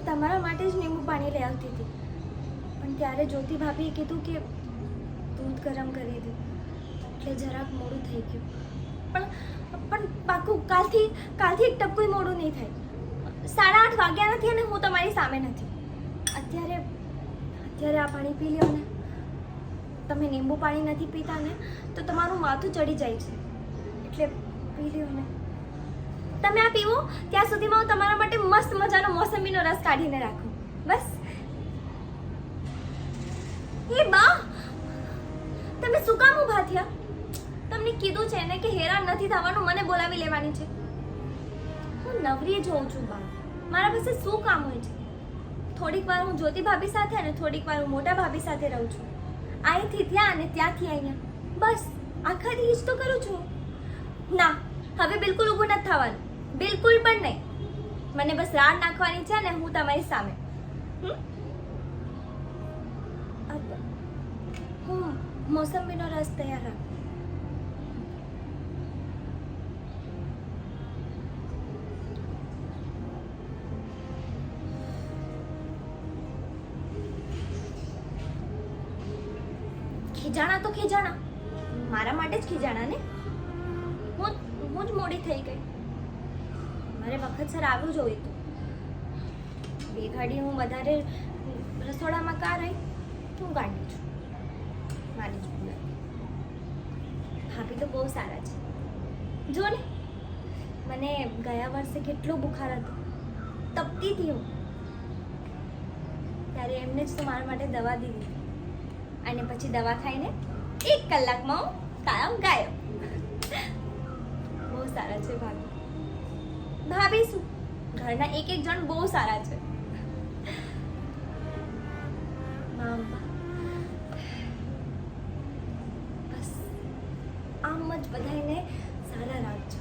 તમારા માટે જ લીંબુ પાણી લઈ આવતી હતી, પણ ત્યારે જ્યોતિ ભાભીએ કીધું કે દૂધ ગરમ કરી દે, એટલે જરાક મોડું થઈ ગયું. પણ પાકું કાલથી એક ટપકું મોડું નહીં થાય. 8:30 વાગ્યા નથી અને હું તમારી સામે નથી. અત્યારે આ પાણી પી લ્યો ને. તમે લીંબુ પાણી નથી પીતા ને તો તમારું માથું ચડી જાય છે, એટલે પી લ્યો ને. તમે આ પીવો ત્યાં સુધીમાં હું તમારા માટે મસ્ત મજાનો મોસંબીનો રસ કાઢીને રાખું. બસ. એ બા, તમે શું કામ ઊભા થયા? તમને કીધું છે ને કે હેરાન નથી થવાનું, મને બોલાવી લેવાની છે. હું નવરી જોઉં છું બા, મારા પાસે શું કામ હોય છે? થોડીક વાર હું જ્યોતિ ભાભી સાથે અને થોડીક વાર હું મોટા ભાભી સાથે રહું છું. અહીંથી ત્યાં અને ત્યાંથી અહીંયા, બસ આખા દિવસ તો કરું છું. ના, હવે બિલકુલ ઊભું નથી થવાનું, બિલકુલ પણ નહીં. મને બસ રાડ નાખવાની છે ને હું તમારી સામે. હું મોસંબીનો રસ તૈયાર રાખું. ખીજાણા તો ખીજાણા, મારા માટે જ ખીજાણા ને. હું જ મોડી થઈ ગઈ. મારે વખતસર આવવું જોઈએ તો. બે ઘડી હું વધારે રસોડામાં કા રહી? હું ગાંડી છું, મારી જ ભૂલ. ભાભી તો બહુ સારા છે. જો ને, મને ગયા વર્ષે કેટલો બુખાર હતો, તપતી હતી હું. ત્યારે એમને જ તો મારા માટે દવા દીધી, અને પછી દવા ખાઈને 1 કલાકમાં હું કાયમ ગાયબ. બહુ સારા છે ભાભી. ભાભી શું, ઘરના એક જણ બહુ સારા છે. બસ આમ જ બધાને સારા રાખજો.